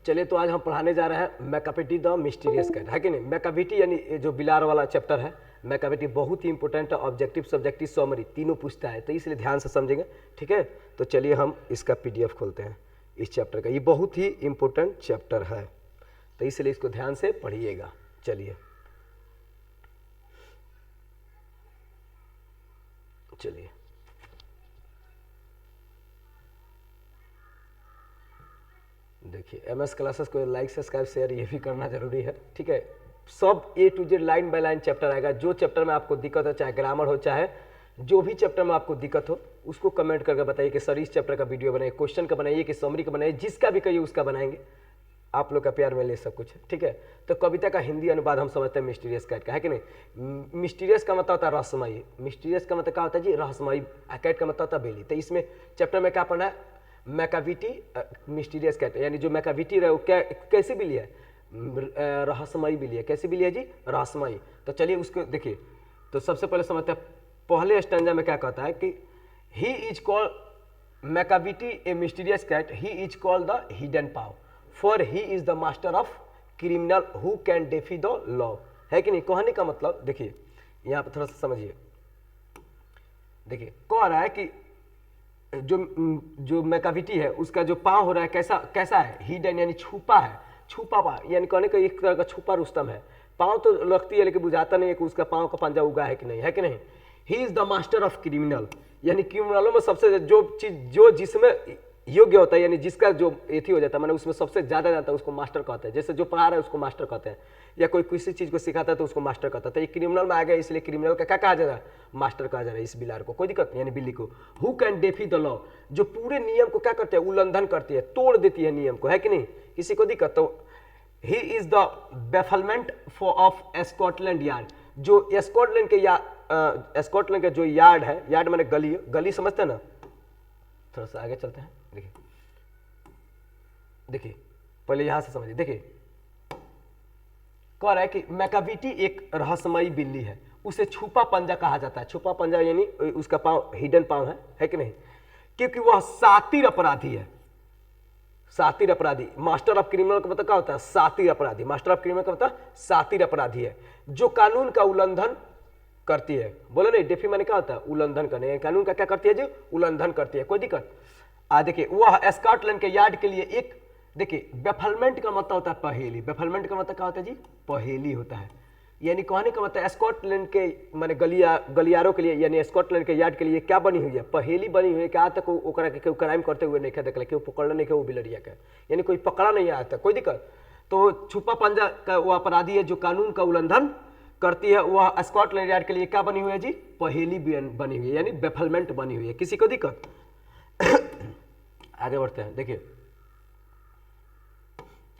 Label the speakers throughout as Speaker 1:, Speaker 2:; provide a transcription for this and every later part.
Speaker 1: चलिए तो आज हम पढ़ाने जा रहे हैं मैकाविटी द मिस्टीरियस कैट, है कि नहीं। मैकाविटी यानी जो बिलार वाला चैप्टर है, मैकाविटी बहुत ही इंपॉर्टेंट है। ऑब्जेक्टिव, सब्जेक्टिव, समरी तीनों पूछता है, तो इसलिए ध्यान से समझेंगे, ठीक है। तो चलिए हम इसका पीडीएफ खोलते हैं इस चैप्टर का। ये बहुत ही इंपॉर्टेंट चैप्टर है, तो इसलिए इसको ध्यान से पढ़िएगा। चलिए चलिए देखिए, एमएस क्लासेस को लाइक, सब्सक्राइब, शेयर ये भी करना जरूरी है, ठीक है। सब A to Z line by line chapter आएगा। जो चैप्टर में आपको दिक्कत हो, चाहे ग्रामर हो, चाहे जो भी चैप्टर में आपको दिक्कत हो, उसको कमेंट करके बताइए कि सर इस चैप्टर का वीडियो बनाइए, क्वेश्चन का बनाइए कि समरी का बनाइए, जिसका भी कहिए उसका बनाएंगे। आप लोग का प्यार में ले सब कुछ है, ठीक है। तो कविता का हिंदी अनुवाद हम समझते हैं मिस्टीरियस कैट का, है कि नहीं। मिस्टीरियस का मतलब होता है रहस्यमयी, मिस्टीरियस का मतलब क्या होता है जी, रहस्यमयी। कैट का मतलब होता है बेली। तो इसमें चैप्टर में क्या पढ़ना है, मैकाविटी मिस्टीरियस कैट, यानी जो मैकाविटी रहे वो क्या कैसी बिल्ली है, रहस्यमयी बिल्ली है। कैसी बिल्ली है जी, रहस्यमयी। तो चलिए उसको देखिए। तो सबसे पहले समझते हैं, पहले स्टैंजा में क्या कहता है कि he is called Macavity a mysterious cat, he is called the hidden paw, for he is the master of criminal who can defy the law, है कि नहीं। कहने का मतलब देखिए, यहाँ पर थोड़ा सा समझिए। देखिए कह रहा है कि जो मैकाविटी है उसका जो पाँव हो रहा है कैसा कैसा है, हिडन यानी छुपा है, छुपा पाँव, यानी कहने का एक तरह का छुपा रुस्तम है। पाँव तो लगती है लेकिन बुझाता नहीं है कि उसका पाँव का पंजा उगा है कि नहीं, है कि नहीं। He is the master of criminal, यानी क्रिमिनलों में सबसे जो चीज जो जिसमें योग्य होता है, यानी जिसका जो एथी हो जाता है, मैंने उसमें सबसे ज्यादा जानता है, उसको मास्टर कहते हैं। जैसे जो पढ़ा रहा है उसको मास्टर कहते हैं, या कोई किसी चीज को सिखाता है तो उसको मास्टर कहता है। तो ये क्रिमिनल में आ गया, इसलिए क्रिमिनल का क्या कहा जा रहा है, मास्टर कहा जा रहा है इस बिलार को। कोई दिक्कत नहीं, यानी बिल्ली को। Who can defy the law, जो पूरे नियम को क्या करते हैं, उल्लंघन करती है, तोड़ देती है नियम को, है कि नहीं। किसी को दिक्कत तो ही is the bafflement of Scotland yard, जो स्कॉटलैंड के स्कॉटलैंड का जो यार्ड है, यार्ड माने गली, गली समझते हैं ना। थोड़ा सा आगे चलते हैं, देखिए देखिए पहले यहां से समझिए। देखिए कह रहा है कि मैकाविटी एक रहस्यमयी बिल्ली है, उसे छुपा पंजा कहा जाता है। छुपा पंजा यानी उसका पांव हिडन पांव है कि नहीं, क्योंकि वह सातिर अपराधी है। सातिर अपराधी, मास्टर ऑफ क्रिमिनल का मतलब क्या होता है, सातिर अपराधी। मास्टर ऑफ क्रिमिनल का मतलब सातिर अपराधी है, जो कानून का उल्लंघन करती है। बोलो नहीं, डेफी माने क्या होता है, उल्लंघन करने, कानून का क्या करती है जी, उल्लंघन करती है। कोई दिक्कत। देखिए वह स्कॉटलैंड के यार्ड के लिए एक, देखिए बेफलमेंट का मतलब होता है पहेली। बेफलमेंट का मतलब क्या होता है जी, पहेली होता है। यानी कहने का मतलब स्कॉटलैंड के माने गलियारों के लिए, यानी स्कॉटलैंड के यार्ड के लिए क्या बनी हुई है, पहेली बनी हुई है। क्या तक ओकरा के क्राइम करते हुए नहीं देख, क्यों पकड़ना नहीं वो बिलरिया का, यानी कोई पकड़ा नहीं आता। कोई दिक्कत। तो छुपा पंजा का वो अपराधी है जो कानून का उल्लंघन करती है। वह स्कॉटलैंड यार्ड के लिए क्या बनी हुई है जी, पहेली बनी हुई है, यानी बेफलमेंट बनी हुई है। किसी को दिक्कत। आगे बढ़ते हैं। देखिए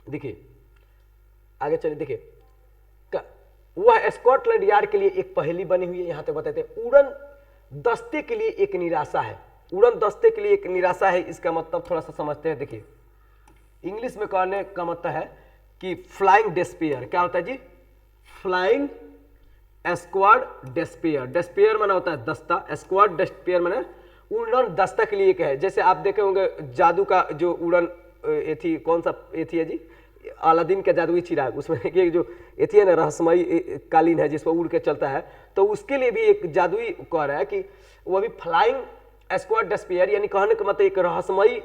Speaker 1: देखिए आगे चलिए। देखिए वह स्कॉटलैंड यार्ड के लिए एक पहेली बनी हुई है। यहां तक बताते हैं उड़न दस्ते के लिए एक निराशा है। उड़न दस्ते के लिए एक निराशा है, इसका मतलब थोड़ा सा समझते हैं। देखिए इंग्लिश में कहने का मतलब है कि फ्लाइंग डेस्पेयर। क्या होता है जी, फ्लाइंग स्क्वाड डेस्पेयर। डेस्पेयर माना होता है दस्ता, स्क्वाड डेस्पेयर माना उड़न दस्ता के लिए एक है। जैसे आप देखे होंगे जादू का जो उड़न एथी, कौन सा एथी है जी, अलादीन का जादुई चिराग, उसमें एक जो एथी है ना, रहस्यमयी कालीन है जिस पर उड़ के चलता है, तो उसके लिए भी एक जादुई कह रहा है कि वो भी फ्लाइंग स्क्वाड डेस्पेयर, यानी कहने का मतलब एक रहस्यमयी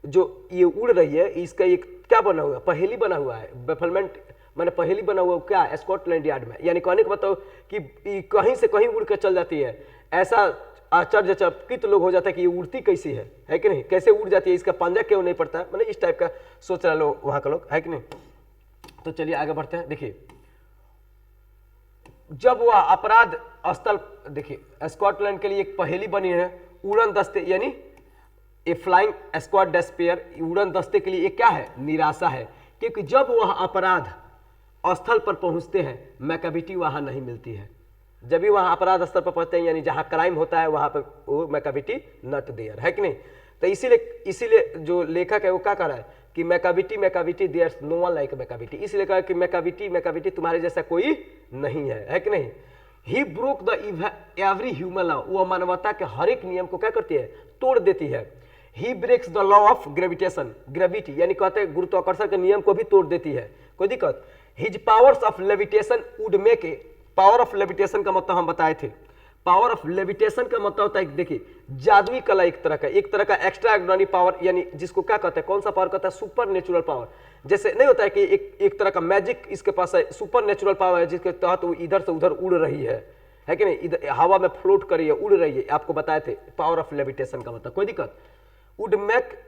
Speaker 1: जो ये उड़ रही है, इसका एक क्या बना हुआ है, पहेली बना हुआ है। बेफलमेंट मैंने पहेली बना हुआ क्या, स्कॉटलैंड यार्ड में। यानी कहने का मतलब कि कहीं से कहीं उड़ के चल जाती है। ऐसा आश्चर्यचकित लोग हो जाता है कि ये उड़ती कैसी है कि नहीं, कैसे उड़ जाती है, इसका पंजा क्यों नहीं पड़ता है, मतलब इस टाइप का सोच रहा लोग वहां का लोग, है कि नहीं। तो चलिए आगे बढ़ते हैं। देखिए जब वह अपराध स्थल, देखिए स्कॉटलैंड के लिए एक पहेली बनी है उड़न दस्ते, यानी ए फ्लाइंग स्क्वाड डेस्पेयर, उड़न दस्ते के लिए एक क्या है, निराशा है। क्योंकि जब वह अपराध स्थल पर पहुंचते हैं मैकाविटी वहां नहीं मिलती है। जब भी वहां अपराध स्थल पर पहुंचते हैं, यानी जहां क्राइम होता है वहां पर वो मैकाविटी नॉट देयर, है कि नहीं। तो इसीलिए जो लेखक है वो क्या कह रहा है कि Macavity there no one like Macavity. इसलिए कहा कि मैकाविटी तुम्हारे जैसा कोई नहीं है कि नहीं। ही broke the every human law, वो मानवता के हर एक नियम को क्या करती है, तोड़ देती है। He breaks the law of gravitation, gravity यानी कहते हैं गुरुत्वाकर्षण के नियम को भी तोड़ देती है, कोई दिक्कत। His powers of levitation would make a, power of levitation का मतलब हम बताए थे, पावर ऑफ लेविटेशन का मतलब होता है देखिए जादुई कला, एक तरह का एक्स्ट्रा ऑर्डिनरी पावर, यानी जिसको क्या कहते हैं, कौन सा पावर कहता है, सुपर नेचुरल पावर। जैसे नहीं होता है कि एक तरह का मैजिक इसके पास है, सुपर नेचुरल पावर है जिसके तहत वो इधर से उधर उड़ रही है कि नहीं, इधर हवा में फ्लोट कर रही है, उड़ रही है, आपको बताए थे पावर ऑफ लेविटेशन का मतलब, कोई दिक्कत। वुड मेक,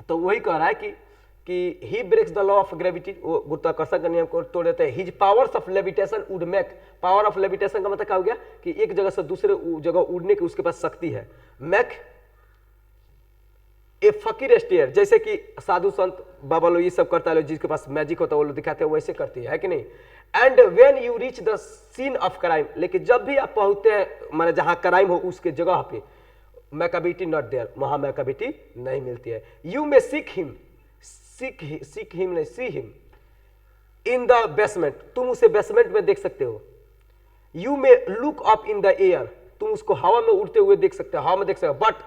Speaker 1: तो वही कह रहा है कि he breaks the law of gravity, वो गुरुत्वाकर्षण का नियम को तोड़ देते हैं। His powers of levitation would make, power of levitation का मतलब क्या हो गया कि एक जगह से दूसरे जगह उड़ने की उसके पास शक्ति है। मेक ए फकीर स्टेयर, जैसे कि साधु संत बाबा लोग ये सब करता है, जिसके पास मैजिक होता है वो लोग दिखाते हैं, वैसे करती है कि नहीं। And when you reach the scene of crime, लेकिन जब भी आप पहुंचते हैं माने जहां क्राइम हो उसके जगह पे, मैकाबिटी नॉट देयर, वहां मैकाबिटी नहीं मिलती है। You may seek him, seek him नहीं, see him in the basement, तुम उसे बेसमेंट में देख सकते हो। You may look up in the air, तुम उसको हवा में उड़ते हुए देख सकते हो, हवा में देख सकते हो। But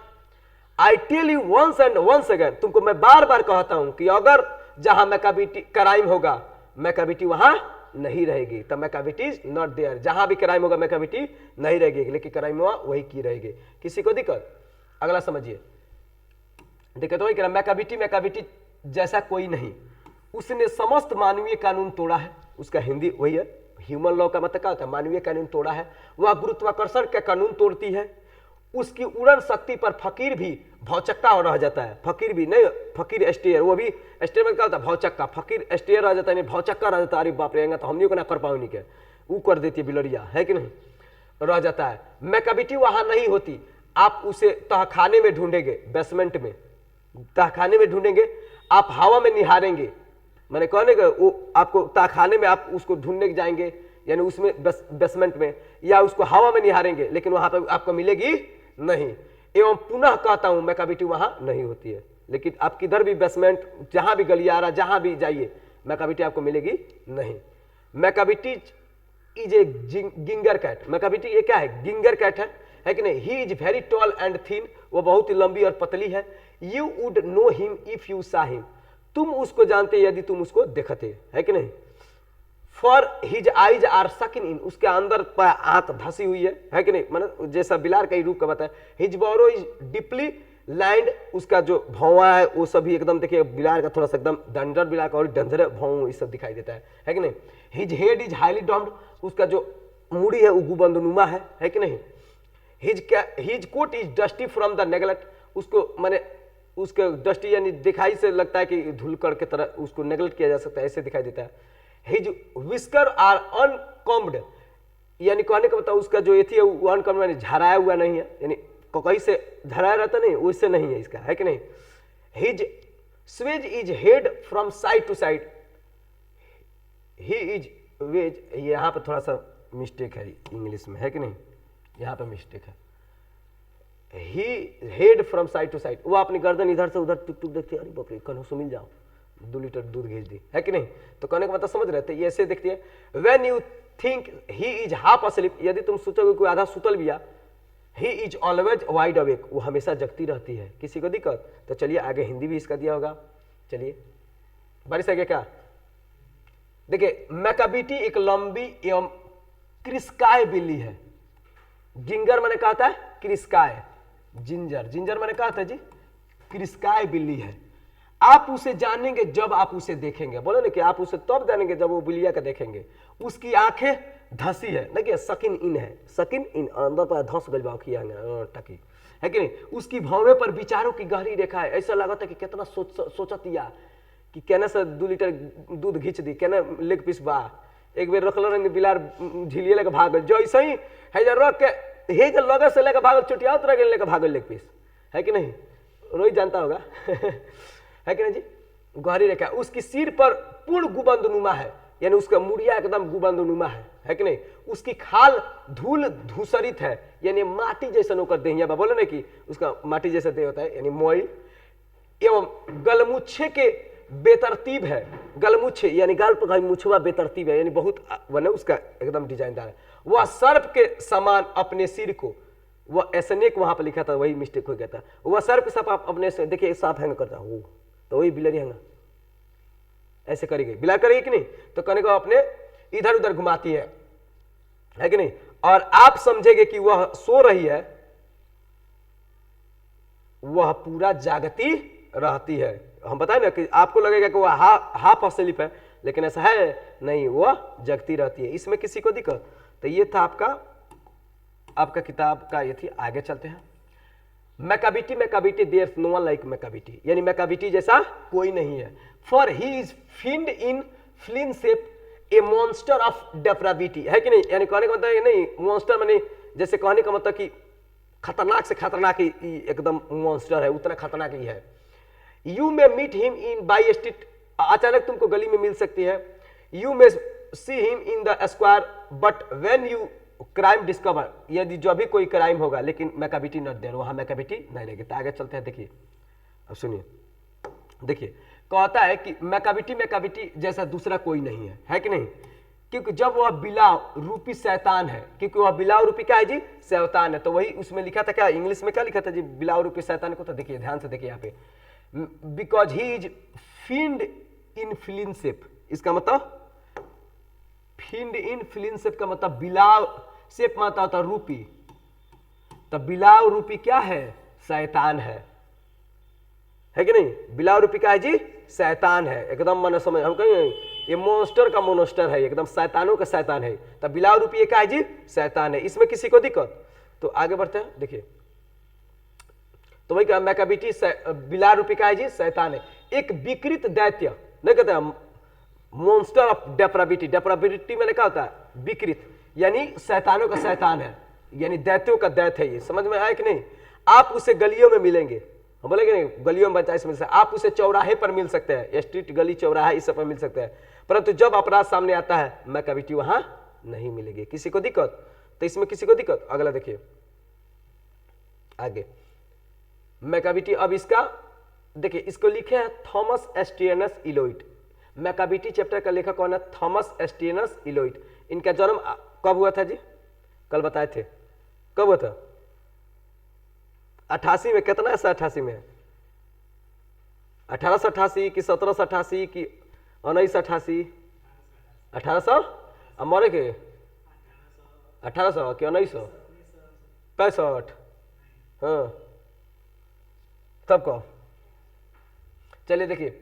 Speaker 1: I tell you once and once again, तुमको मैं बार बार कहता हूं कि अगर जहां मैकाबिटी क्राइम होगा, मैकाबिटी वहां नहीं रहेगी, तब मैकाबिटी इज नॉट देयर, जहां भी क्राइम होगा मैकाबिटी नहीं रहेगी, लेकिन क्राइम हुआ वही की रहेगी। किसी को दिक्कत? अगला समझिए, दिक्कत वही कह रहा, मैकाबिटी जैसा कोई नहीं, उसने समस्त मानवीय कानून तोड़ा है, उसका हिंदी वही है, ह्यूमन लॉ का मतलब क्या होता है, मानवीय कानून तोड़ा है। वह गुरुत्वाकर्षण का कानून तोड़ती है, उसकी उड़न शक्ति पर फकीर भी भौचक्का हो रह जाता है, फकीर भी नहीं, फकीर स्टेयर, वो भी स्टेयर में क्या होता है, भौचक्का, फकीर स्टेयर रह जाता है, भौचक्का रह जाता है, अरे बाप रे, तो हमने को ना कर पाओ नहीं, क्या वो कर देती है बिलरिया, है कि नहीं, रह जाता है। मैकाबिटी वहां नहीं होती, आप उसे तहखाने में ढूंढेंगे, बेसमेंट में, तहखाने में ढूंढेंगे, आप हवा में निहारेंगे, मैंने कहने का वो आपको तहखाने में आप उसको ढूंढने जाएंगे, यानी उसमें बेसमेंट में, या उसको हवा में निहारेंगे, लेकिन वहां पर आपको मिलेगी नहीं। एवं पुनः कहता हूं मैकाबिटी वहां नहीं होती है, लेकिन आप किधर भी बेसमेंट, जहां भी गलियारा, जहां भी जाइए, मैकाबिटी आपको मिलेगी नहीं। मैकाबिटी इज ए गिंगर कैट, मैकाबिटी ये क्या है, गिंगर कैट है कि नहीं। He is very tall and thin, वो बहुत ही लंबी और पतली है। You would know him if you सा हिम, तुम उसको जानते यदि तुम उसको देखते, है कि नहीं। फॉर हिज आइज आर सकिन इन, उसके अंदर आंख धसी हुई है कि नहीं, मतलब जैसा बिलार का ही रूप का बताया। His brow is deeply lined, उसका जो भौवा है वो सभी एकदम, देखिए बिलार का थोड़ा सा एकदम डंजर, बिलार का और डंजर भौं ये सब दिखाई देता है कि नहीं। His head is highly domed, उसका जो मुड़ी है वो गुबंदनुमा है कि नहीं। His coat is dusty from the neglect, उसको मैंने उसके डस्टी यानी दिखाई से लगता है कि धूलकड़ के तरह उसको नेगलेक्ट किया जा सकता है, ऐसे दिखाई देता है। हिज विस्कर आर अनकॉम्ब्ड, यानी कहने का मतलब उसका जो ये थी वो अनकॉम्ब्ड यानी झराया हुआ नहीं है, यानी कहीं से झराया रहता नहीं, वैसे नहीं है इसका, है कि नहीं। His sways is head from side to side, he is wedge, यहाँ पे थोड़ा सा मिस्टेक है इंग्लिश में, है कि नहीं, यहाँ पे मिस्टेक है। He head from side to side, वो अपनी गर्दन इधर से उधर टुक टुक देखती है, अरे बाप रे कन्हू से मिल जाओ, 2 लीटर दूध भेज दी, है कि नहीं। तो कहने का मतलब समझ रहे थे, ये ऐसे देखती है। When you think he is half asleep, यदि तुम सोचोगे कोई आधा सुतल भी, ही इज ऑलवेज वाइड अवेक, वो हमेशा जगती रहती है। किसी को दिक्कत? तो चलिए आगे हिंदी भी इसका दिया होगा, चलिए बारिश आगे क्या देखिए। मैकाबिटी एक लंबी एवं क्रिस्काय बिल्ली है। गिंगर मैंने कहा था क्रिस्काय, जिंजर मैंने कहा था जी, क्रिस्काय बिल्ली है। आप उसे जानेंगे जब आप उसे देखेंगे, बोले ना कि आप उसे तब जानेंगे जब वो बिल्लिया का देखेंगे। उसकी आंखें धसी है, देखिए सकिन इन है, सकिन इन अंदर पर धस गई टकी, है कि नहीं। उसकी भौवे पर विचारों की गहरी रेखा है, ऐसा लगा था कि कितना सोचतिया कि कहने से 2 लीटर दूध घींच दी, कहने लेग पीस बा, एक बेर रखल रही बिलार झिलिए लेकर भागल, जो ऐसा ही है जो रख के हे जो लगे से लेकर भागल, चुटिया उतर गए लेकर भागल लेग पीस, है कि नहीं, रोहित जानता होगा है कि नहीं जी। गहरी रेखा, उसकी सिर पर पूर्ण गुबंदनुमा है, यानी उसका मुड़िया एकदम गुबंदनुमा है कि नहीं। उसकी खाल धूल धूसरित है, यानी माटी जैसा नौकर देहिया, बोले ना कि उसका माटी जैसा देह होता है, यानी मोई। एवं गलमुच्छे के बेतरतीब है, गलमुच्छे यानी गाल पर मुछवा बेतरतीब है, यानी बहुत बने उसका एकदम डिजाइनदार है। वह सर्प के समान अपने सिर को वह एसनेक वहां पर लिखा था, वही मिस्टेक हो गया था। वह सर्प सांप आप अपने से देखिए, सांप हैंग करता हो तो वही बिलरी हैंगा ऐसे करेगी, बिलार करेगी कि नहीं, तो कहने को अपने इधर उधर घुमाती है कि नहीं, और आप समझेंगे कि वह सो रही है, वह पूरा जागती रहती है। हम बताए ना कि आपको लगेगा कि वह हाफ स्लीप है, लेकिन ऐसा है नहीं, वह जगती रहती है। इसमें किसी को दिक्कत? तो ये था आपका किताब का ये थी। आगे चलते हैं। Macavity, Macavity there no one like Macavity, यानी मैकाबिटी जैसा कोई नहीं है। For he is fiend in feline shape a monster of depravity, है कि नहीं, यानी कहने का मतलब नहीं मॉन्स्टर माने जैसे कहने का मतलब कि खतरनाक से खतरनाक ही एकदम मॉन्स्टर है, उतना खतरनाक ही है। You may meet him in by street, अचानक तुमको गली में मिल सकती है। You may see him in the square but when you crime discover, यदि जो भी कोई क्राइम होगा, लेकिन मैकाबिटी नॉट देयर, वहां मैकाबिटी नहीं रहेगी। तो आगे चलते हैं, देखिए अब सुनिए, देखिए कहता है कि मैकाबिटी जैसा दूसरा कोई नहीं है कि नहीं, क्योंकि जब वह बिलाव रूपी शैतान है, क्योंकि वह बिलाव रूपी क्या है जी, शैतान है। तो वही उसमें लिखा था, क्या इंग्लिश में क्या लिखा था जी, बिलाव रूपी शैतान को। तो देखिए ध्यान से देखिए यहाँ पे, because he is fiend in feline shape, इसका मतलब फिंड इन फ्लिन शेप का मतलब बिलाव शेप माता होता रूपी, तो बिलाव रूपी क्या है, शैतान है कि नहीं, बिलाव रूपी क्या है जी, शैतान है। एकदम मन समझ, हम कहेंगे ये मॉन्स्टर का मोनस्टर है, एकदम शैतानों का शैतान है। तो बिलाव रूपी ये क्या है जी, शैतान है। इसमें किसी को दिक्कत? तो आगे बढ़ते हैं, देखिए तो वही मैकाबिटी बिलाव रूपी क्या है जी, शैतान है। एक विकृत दैत्य, नहीं कहते मॉन्स्टर ऑफ डेप्राविटी, डेप्राविटी में क्या होता है, विकृत, यानी शैतानों का शैतान है, यानी दैत्यों का दैत्य है। ये समझ में आया कि नहीं? आप उसे गलियों में मिलेंगे, हम बोलेंगे नहीं गलियों में बच्चा मिल सकता है, आप उसे चौराहे पर मिल सकते हैं, स्ट्रीट गली चौराहा इस सब पर मिल सकते हैं, परंतु जब अपराध सामने आता है मैकाबिटी वहां नहीं मिलेगी। किसी को दिक्कत? तो इसमें किसी को दिक्कत? अगला देखिए आगे, मैकाबिटी। अब इसका देखिए, इसको लिखे हैं थॉमस एस्टियनस इलोइट। मैकाबिटी चैप्टर का लेखक कौन है? थॉमस एस्टियनस इलोइट। इनका जन्म कब हुआ था जी? कल बताए थे, कब हुआ था? 88 में। कितना है 88 में? 1888 कि 1788 कि 1988? 1800 अब मरे के 1800 कि 1965? हाँ तब कौन? चलिए देखिए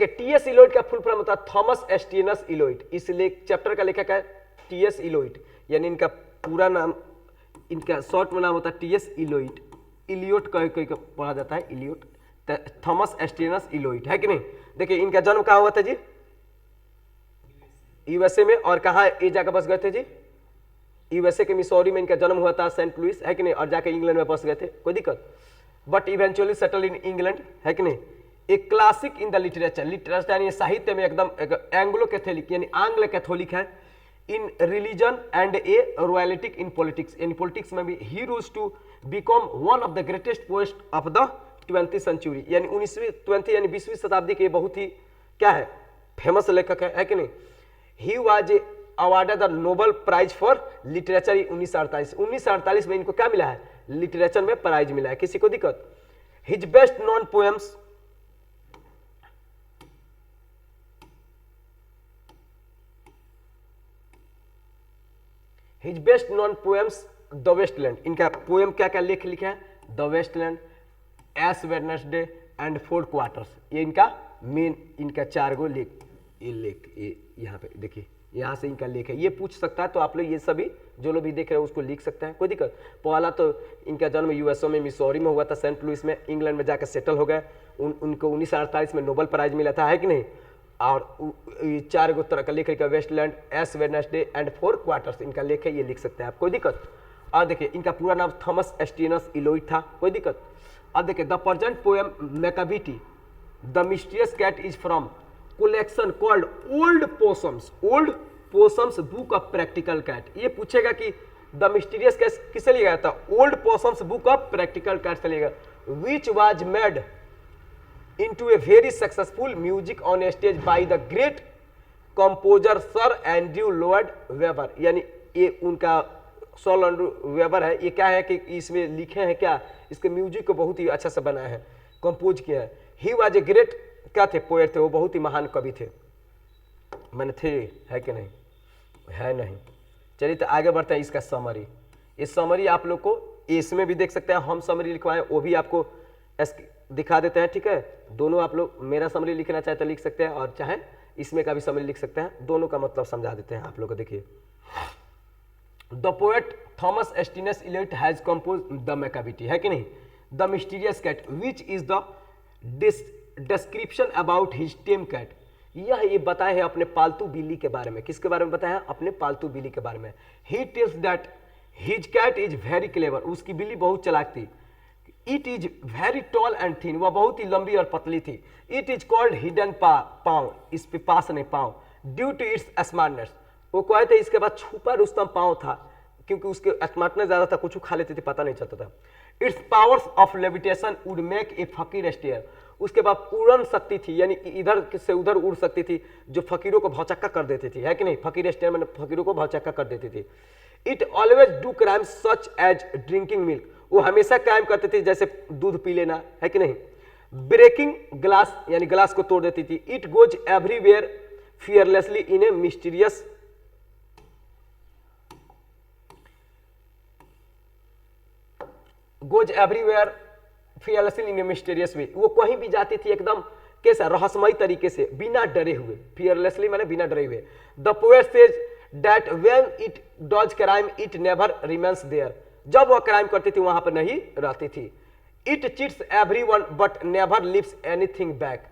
Speaker 1: टीएस इलोइट का फुल फॉर्म होता है थॉमस एस्टियनस इलोइट। इस चैप्टर का लेखक है टीएस इलोइट, यानी इनका पूरा नाम, इनका शॉर्ट में नाम होता है टीएस इलोइट। इलियोट कह पढ़ा जाता है, इलियोट। थॉमस एस्टियनस इलोइट, है कि नहीं? देखिए इनका जन्म कहाँ हुआ था जी? यूएसए में। और कहाँ ये जाकर बस गए थे जी? यूएसए के मिसौरी में इनका जन्म हुआ था, सेंट लुइस, है कि नहीं? और जाके इंग्लैंड में बस गए थे, कोई दिक्कत? But eventually settle in England, है कि नहीं? एक classic in the literature, literature यानी साहित्य में एकदम एंग्लो कैथोलिक यानी आंग्ल कैथोलिक है। इन रिलीजन एंड ए रॉयलिटिक इन पॉलिटिक्स, यानी पॉलिटिक्स में भी he rose to become one of the greatest poet of the 20th century, यानी 20वीं शताब्दी के बहुत ही क्या है, फेमस लेखक है कि नहीं? He was awarded the Nobel Prize for literature 1948 में इनको क्या मिला है? लिटरेचर में प्राइज मिला है। किसी को दिक्कत? His best known poems, his best known poems the Waste Land. इनका पोएम क्या क्या लेख लिखा है? The Waste Land, Ash Wednesday and Four Quartets. ये इनका मेन, इनका 4 गो लेख, ये यहाँ पे देखिए, यहाँ से इनका लेख है। ये पूछ सकता है, तो आप लोग ये सभी जो लोग भी देख रहे हैं उसको लिख सकते हैं, कोई दिक्कत? पहला तो इनका जन्म यूएसए में मिसौरी में हुआ था, सेंट लुइस में, इंग्लैंड में जाकर सेटल हो गए। उनको 1948 में नोबेल प्राइज मिला था, है कि नहीं? और 4 गो तरह का लेख है, Waste Land, Ash Wednesday and Four Quartets, इनका लेख है, ये लिख सकते हैं आप, कोई दिक्कत? और देखिए इनका पूरा नाम थॉमस एस्टियनस इलोइट था, कोई दिक्कत? अब देखिए the present poem Macavity the mysterious cat is from collection called old Possum's book of practical cat. ये पूछेगा कि द मिस्टीरियस कैट किसे लिया गया था? Old Possum's book of practical cat से लिया गया, which was made into a very successful music on stage by the great composer Sir Andrew Lloyd Webber। यानी ये उनका सॉल वेबर है, ये क्या है कि इसमें लिखे हैं क्या, इसके म्यूजिक को बहुत ही अच्छा से बनाया है, कंपोज किया है। ही वाज ए ग्रेट क्या थे, पोएट थे, वो बहुत ही महान कवि थे। मैंने थे है कि नहीं, है नहीं। चलिए तो आगे बढ़ते हैं, इसका समरी। इस समरी आप लोग को इसमें भी देख सकते हैं, हम समरी लिखवाएं वो भी आपको दिखा देते हैं, ठीक है। दोनों आप लोग मेरा समरी लिखना चाहे तो लिख सकते हैं, और चाहे इसमें का भी समरी लिख सकते हैं, दोनों का मतलब समझा देते हैं आप लोग को। देखिए, the poet Thomas Stearns Eliot has compose the Macavity, है कि नहीं, the mysterious cat which is the description about his tame cat. यह ये बताया है अपने पालतू बिल्ली के बारे में। किसके बारे में बताया है, अपने पालतू बिल्ली के बारे में। He tells that his cat is very clever, उसकी बिल्ली बहुत चालाक थी। It is very tall and thin, वह बहुत ही लंबी और पतली थी। इट इज कॉल्ड हिडन पाँव, इस पे पास नहीं पाँव, ड्यू टू इट्स स्मार्टनेस। वो कहते इसके बाद छुपा रुस्तम पाँव था, क्योंकि उसके स्मार्टनेस ज्यादा था, कुछ खा लेती थी, पता नहीं चलता था। Its powers of levitation would make a फकीर स्टेयर, उसके बाद उड़न शक्ति थी, यानी इधर से उधर उड़ सकती थी, जो फकीरों को भौचक्का कर देती थी, है कि नहीं, फकीर स्टेयर में फकीरों को भौचक्का कर देती थी। It always do crime such as drinking milk, वो हमेशा क्राइम करते थे जैसे दूध पी लेना, है कि नहीं। ब्रेकिंग ग्लास, यानी ग्लास को तोड़ देती थी। It goes everywhere fearlessly in a mysterious, goes everywhere fearlessly in a mysterious way, वो कहीं भी जाती थी एकदम कैसा, रहस्यमय तरीके से, बिना डरे हुए। फियरलेसली माने बिना डरे हुए। The poet says that when it does crime it never remains there, जब वह क्राइम करती थी वहां पर नहीं रहती थी। It cheats everyone but never leaves anything back,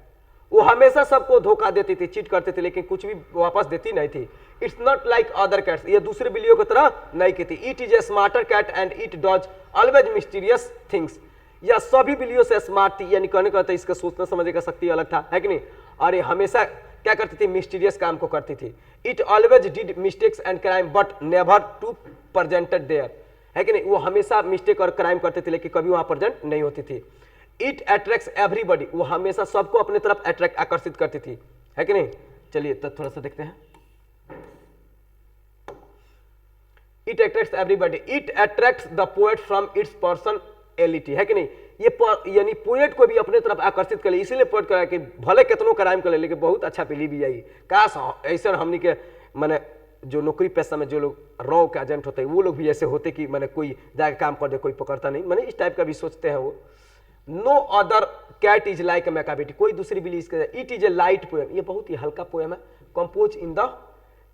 Speaker 1: वो हमेशा सबको धोखा देती थी, चीट करती थी, लेकिन कुछ भी वापस देती नहीं थी। It's not like other cats, ये दूसरे बिल्लियों की तरह नहीं की थी। It is a smarter cat and it does always mysterious things, यह सभी बिल्लियों से स्मार्ट थी, यानी कहने का इसका सोचने समझने का शक्ति अलग था, है कि नहीं। और ये हमेशा क्या करती थी, मिस्टीरियस काम को करती थी। It always did mistakes and crime but never to presented there, है कि नहीं, वो हमेशा मिस्टेक और क्राइम करते थे, लेकिन कभी वहां प्रेजेंट नहीं होती थी। इट अट्रैक्ट्स एवरीबडी, वो हमेशा सबको अपने तरफ अट्रैक्ट आकर्षित करती थी, है कि नहीं। चलिए तो थोड़ा सा देखते हैं। It attracts everybody, it attracts the poet from its personality, है कि नहीं, ये यानी पोएट को भी अपने तरफ आकर्षित कर ले, इसीलिए पोएट कहा कि भले कितनों क्राइम कर ले, लेकिन बहुत अच्छा पीली भी आई। काश ऐसा हमनी के माने जो नौकरी पेशा में जो लोग रॉ के एजेंट होते हैं, वो लोग भी ऐसे होते कि मैंने कोई जाकर काम कर दे, कोई पकड़ता नहीं, मैंने इस टाइप का भी सोचते हैं वो। No other cat is like a Macavity, कोई दूसरी बिल्ली इसके। It is a light poem, ये बहुत ही हल्का पोएम है, compose in the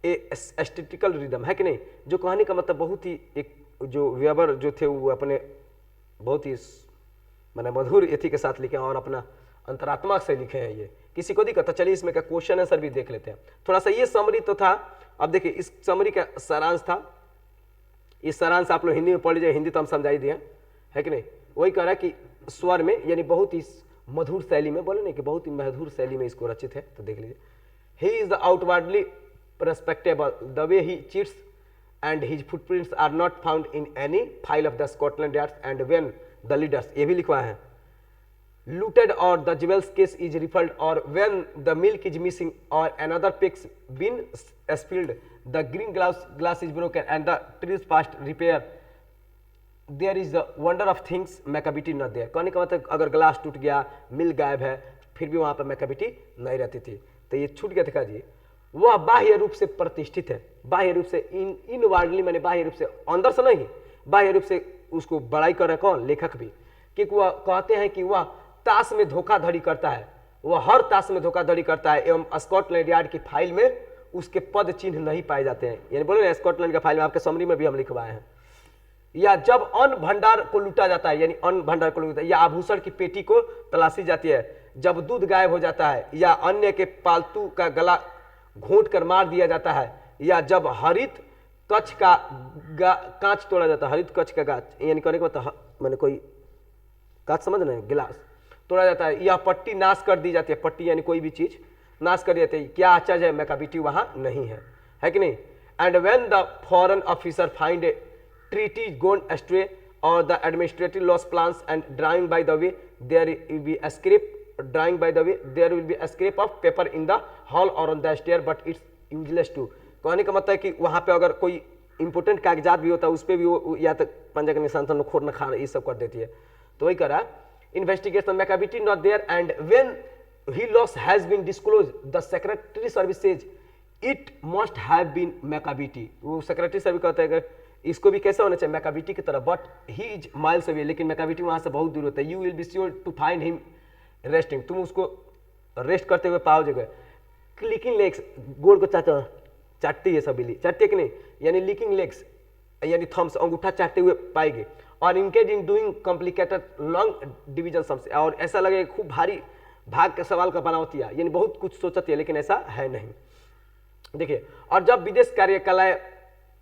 Speaker 1: aesthetical rhythm, है कि नहीं। जो कहानी का मतलब बहुत ही एक जो वेबर जो थे वो अपने बहुत ही मैंने मधुर एथी के साथ लिखे और अपना अंतरात्मा से लिखे हैं। ये किसी को दिक्कत, चलिए इसमें का क्वेश्चन आंसर भी देख लेते हैं थोड़ा सा। ये समरी तो था, अब देखिए इस समरी का सारांश था, इस सारांश आप लोग हिंदी में पढ़ लीजिए, हिंदी तो हम समझाई दिए, है कि नहीं। वही कह रहा है कि स्वर में, यानी बहुत ही मधुर शैली में, बोले नहीं कि बहुत ही मधुर शैली में इसको रचित है, तो देख लीजिए। ही is the outwardly respectable, the way he cheats and his footprints are not found in any file of the Scotland Yards, and when the leaders, ये भी लिखवा है, looted or the jewels case is refilled, or when the milk is missing or another pig's been spilled, the green glass is broken and the trees past repair, there is the wonder of things मैकाबिटी not there। कहने का मतलब अगर glass टूट गया, मिल गायब है, फिर भी वहां पर मैकाबिटी नहीं रहती थी, तो ये छूट गया। दिखा जी, वह बाह्य रूप से प्रतिष्ठित है, बाह्य रूप से इनवार्डली, मैंने बाह्य रूप से, अंदर से नहीं, बाह्य रूप से उसको बड़ाई कर रहे कौन, लेखक भी, क्योंकि वह कहते हैं कि वह ताश में धोखाधड़ी करता है, वह हर ताश में धोखाधड़ी करता है, एवं स्कॉटलैंड यार्ड की फाइल में उसके पद चिन्ह नहीं पाए जाते हैं। यानी बोले ना, स्कॉटलैंड का फाइल में आपके समरी में भी हम लिखवाए हैं। या जब अन्न भंडार को लूटा जाता है, यानी अन्न भंडार को लूटा, या आभूषण की पेटी को तलाशी जाती है, जब दूध गायब हो जाता है, या अन्य के पालतू का गला घोंट कर मार दिया जाता है, या जब हरित कच्छ का कांच तोड़ा जाता है, हरित कच्छ का कांच, यानी कहने का मतलब मैंने कोई कांच समझ रहे हैं, गिलास तोड़ा जाता है, या पट्टी नाश कर दी जाती है, पट्टी यानी कोई भी चीज नाश कर दी जाती है, क्या आश्चर्य है, मैकाबिटी वहां नहीं है कि नहीं। And when the foreign officer find A treaty gone astray or the administrative loss plans and drawing by the way, there will be a scrape, drawing by the way, there will be a scrape of paper in the hall or on the stair, but it's useless to। कहने का मतलब है कि वहां पे अगर कोई important कागजात भी होता है उस पर भी वो या तो पंजा का निशान से खोर न खा ये सब कर देती है। तो वही करा investigation Macavity not there and when he loss has been disclose the secretary service says it must have been Macavity. वो सेक्रेटरी सर्विस कहता है कि इसको भी कैसा होना चाहिए मैकाबिटी की तरह, but he is miles away, लेकिन मैकाबिटी वहां से बहुत दूर होता है। You will be sure to find him resting, तुम उसको रेस्ट करते हुए पाओगे। क्लिकिंग लेग्स, गोड़ को चाटती है सब बिल्ली, चाटती है कि नहीं, यानी लीकिंग लेग्स यानी थम्स, अंगूठा चाटते हुए पाएंगे। और engaged in doing complicated long division sums, और ऐसा लगे खूब भारी भाग के सवाल का बनावती है, यानी बहुत कुछ सोचती है, लेकिन ऐसा है नहीं। देखिए, और जब विदेश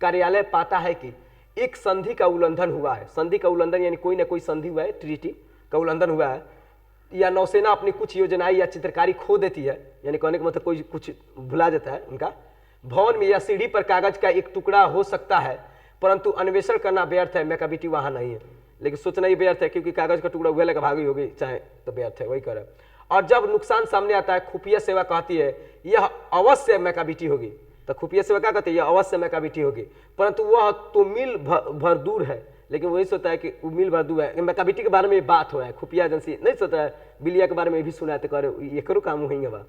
Speaker 1: कार्यालय पाता है कि एक संधि का उल्लंघन हुआ है, संधि का उल्लंघन यानी कोई ना कोई संधि हुआ है, ट्रीटी का उल्लंघन हुआ है, या नौसेना अपनी कुछ योजनाएं या चित्रकारी खो देती है, यानी कहने का मतलब कोई कुछ भुला जाता है उनका, भवन में या सीढ़ी पर कागज का एक टुकड़ा हो सकता है, परंतु अन्वेषण करना व्यर्थ है, मैकाबिटी वहां नहीं है। लेकिन सोचना ही व्यर्थ है, क्योंकि कागज का टुकड़ा उगले का भागी होगी चाहे तो व्यर्थ है, वही कर रहा है। और जब नुकसान सामने आता है, खुफिया सेवा कहती है यह अवश्य मैकाबिटी होगी, तो खुफिया सेवा क्या कहती है, यह अवश्य मैकाबिटी होगी, परंतु वह तो मील भर दूर है। लेकिन वही सोचता है कि वो मील भर दूर है, मैकाबिटी के बारे में बात हो रहा है, खुफिया एजेंसी नहीं सोचता है, बिलिया के बारे में भी सुना है, तो कह रहे ये करो काम होंगे बा,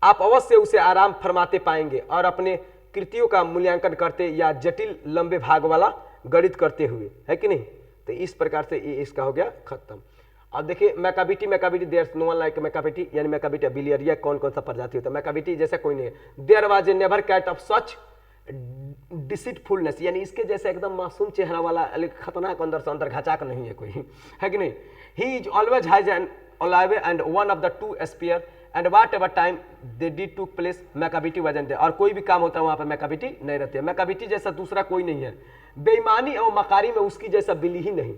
Speaker 1: आप अवश्य उसे आराम फरमाते पाएंगे और अपने कृतियों का मूल्यांकन करते या जटिल लंबे भाग वाला गणित करते हुए, है कि नहीं। तो इस प्रकार से ये इसका हो गया खत्म। अब देखिए मैकाबिटी there no one like Macavity, यानी मैकाबिटी बिलियरिया कौन कौन सा प्रजाति होता है, मैकाबिटी जैसा कोई नहीं है। There was a never cat of such deceitfulness, यानी इसके जैसे एकदम मासूम चेहरा वाला खतरनाक अंदर से अंदर घचाक नहीं है कोई, है कि नहीं। He is always has an alive and one of the two spare and whatever time the deed took place Macavity wasn't there, और कोई भी काम होता है वहां पर मैकाबिटी नहीं रहती है। मैकाबिटी जैसा दूसरा कोई नहीं है, बेईमानी और मकारी में उसकी जैसा बिल्ली ही नहीं,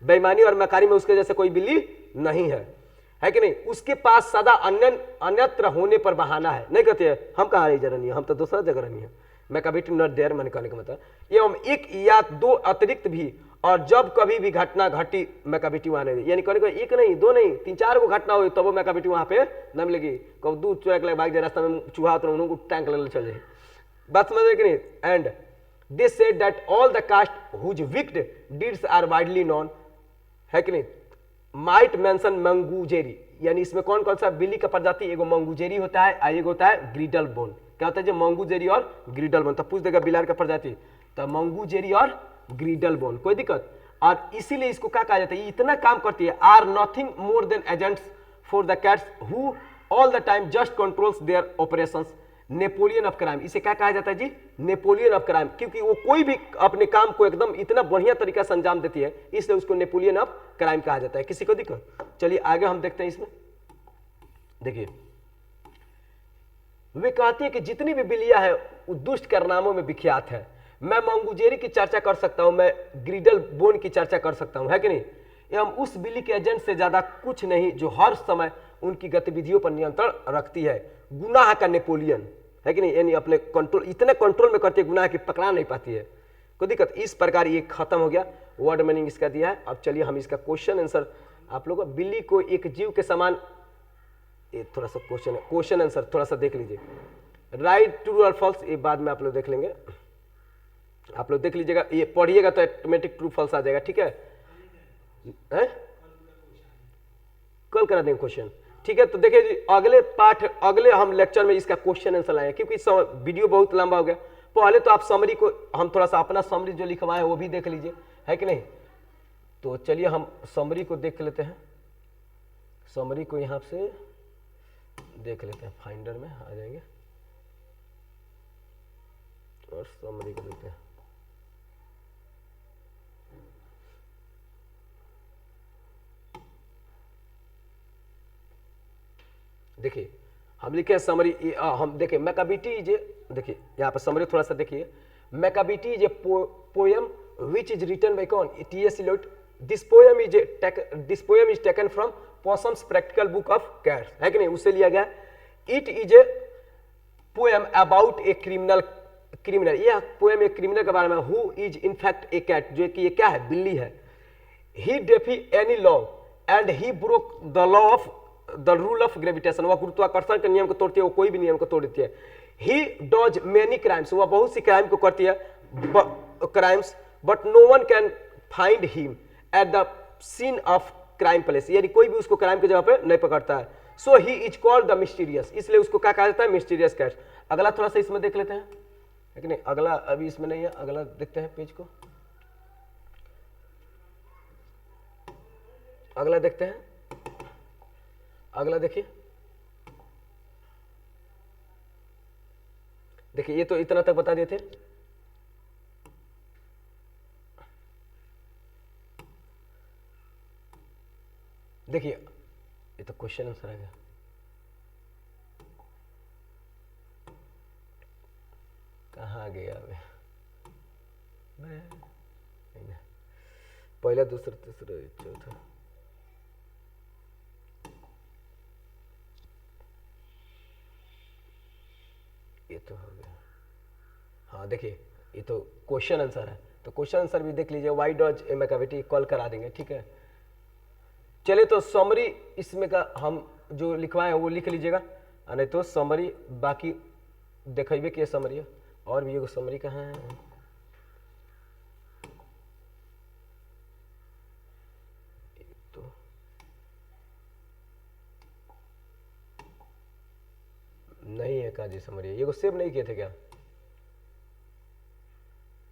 Speaker 1: बेईमानी और मकारी में उसके जैसे कोई बिल्ली नहीं है कि नहीं। उसके पास सदा अन्यत्र होने पर बहाना है, नहीं कहते हैं हम कहाँ रही जगह नहीं है, हम तो दूसरा जगह नहीं है, मैकाबिटी नॉट देयर मैंने कहने का मतलब। एवं एक या दो अतिरिक्त भी, और जब कभी भी घटना घटी मैकाबिटी वहां नहीं, यानी कहने को एक नहीं दो नहीं तीन चार को घटना हुई तब वो मैकाबिटी वहां पे न मिलेगी। कब दूध चुरा के भाग जाए, रास्ता में चूहा उतर उनको टैंक ले चल जाए, बात समझ रहे कि नहीं। And this said that all the कास्ट whose wicked deeds are widely known, है कि नहीं। माइट मेंशन मंगूजेरी, यानी इसमें कौन कौन सा बिल्ली का प्रजाति, एगो मंगूजेरी होता है, एक होता है ग्रीडल बोन। क्या होता है जो मंगूजेरी और ग्रीडल बोन, तो पूछ देगा बिलार का प्रजाति, तो मंगूजेरी और ग्रीडल बोन, कोई दिक्कत। और इसीलिए इसको क्या कहा जाता है, इतना काम करती है, are nothing more than agents for the cats who all the time just controls their operations, Napoleon of crime. इसे क्या कहा जाता है जी, नेपोलियन ऑफ क्राइम, क्योंकि वो कोई भी अपने काम को एकदम इतना बढ़िया तरीका से अंजाम देती है, इसलिए उसको नेपोलियन ऑफ क्राइम कहा जाता है। किसी को दिक्कत, चलिए आगे हम देखते हैं इसमें। देखिए वे कहती है कि जितनी भी बिल्लियां है वो दुष्ट कारनामों में विख्यात है। मैं मंगूजेरी की चर्चा कर सकता हूं, मैं ग्रीडल बोन की चर्चा कर सकता हूं, है कि नहीं। एवं उस बिल्ली के एजेंट से ज्यादा कुछ नहीं जो हर समय उनकी गतिविधियों पर नियंत्रण रखती है। गुनाह का नेपोलियन, है कि नहीं, यानी अपने कंट्रोल, इतने कंट्रोल में करती है गुनाह की पकड़ा नहीं पाती है, कोई दिक्कत। इस प्रकार ये खत्म हो गया, वर्ड मीनिंग इसका दिया है। अब चलिए हम इसका क्वेश्चन आंसर, आप लोग बिल्ली को एक जीव के समान, ये थोड़ा सा क्वेश्चन है, क्वेश्चन आंसर थोड़ा सा देख लीजिए। राइट ट्रू और फॉल्स ये बाद में आप लोग देख लेंगे, आप लोग देख लीजिएगा, ये पढ़िएगा तो ऑटोमेटिक ट्रू फॉल्स आ जाएगा, ठीक है। कल करा देंगे क्वेश्चन, ठीक है। तो देखिए जी, अगले पाठ, अगले हम लेक्चर में इसका क्वेश्चन आंसर लाएंगे, क्योंकि वीडियो बहुत लंबा हो गया। पहले तो आप समरी को, हम थोड़ा सा अपना समरी जो लिखवाए वो भी देख लीजिए, है कि नहीं। तो चलिए हम समरी को देख लेते हैं, समरी को यहां से देख लेते हैं, फाइंडर में आ जाएंगे और समरी को देखते हैं। देखिए हम लिखे हैं समरी, हम देखिए मैकाबिटी इज, देखिए यहाँ पर समरी थोड़ा सा देखिए। Macavity is a poem which is written by कौन, T S. Eliot. This poem is taken from Possum's practical book of cats, है कि नहीं, उससे लिया गया। It is a poem about a criminal, यह पोएम एक क्रिमिनल के बारे में, who is in fact a cat, जो कि ये क्या है, बिल्ली है। He defy any law and he broke the law of the rule of gravitation, वह गुरुत्वाकर्षण के नियम को तोड़ती है, वो कोई भी नियम को तोड़ देती है। ही डॉज मेनी क्राइम्स, वह बहुत सी क्राइम को करती है, crimes but no one can find him at the scene of crime place, यानी कोई भी उसको क्राइम की जगह पे नहीं पकड़ता है। So he is called the mysterious, इसलिए उसको क्या कहा जाता है, मिस्टीरियस कैट। अगला थोड़ा सा इसमें देख लेते हैं, लेकिन अगला अभी इसमें नहीं है, अगला देखते हैं पेज को, अगला देखते हैं, अगला देखिए, देखिए ये तो इतना तक बता दिए थे। देखिए ये तो क्वेश्चन आंसर आ गया, कहाँ गया अभी, पहला दूसरा तीसरा चौथा, ये तो हो गया। हाँ देखिए ये तो क्वेश्चन आंसर है, तो क्वेश्चन आंसर भी देख लीजिए, वाई डॉज ए मैकाविटी कॉल करा देंगे, ठीक है। चलिए तो समरी इसमें का हम जो लिखवाए हैं वो लिख लीजिएगा, नहीं तो समरी बाकी देखेबे कि समरी है, और भी एगो समरी कहाँ है, तो नहीं है काजी समरी, ये सेव नहीं किए थे क्या,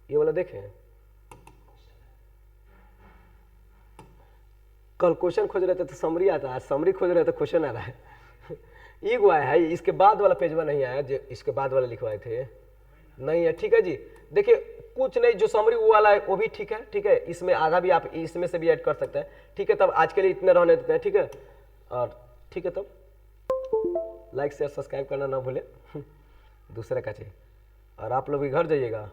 Speaker 1: ये वाला देखें, कल क्वेश्चन खोज रहे थे तो समरी आता है, समरी खोज रहे थे तो क्वेश्चन आ रहा है। ये हुआ है, इसके बाद वाला पेज में नहीं आया, जो इसके बाद वाला लिखवाए थे नहीं है, ठीक है जी। देखिए कुछ नहीं, जो समरी वो वाला है वो भी ठीक है, ठीक है, इसमें आधा भी आप इसमें से भी ऐड कर सकते हैं, ठीक है। तब आज के लिए इतने रहने देते हैं, ठीक है, और ठीक है, तब लाइक शेयर सब्सक्राइब करना ना भूले, दूसरे का चाहिए, और आप लोग भी घर जाइएगा।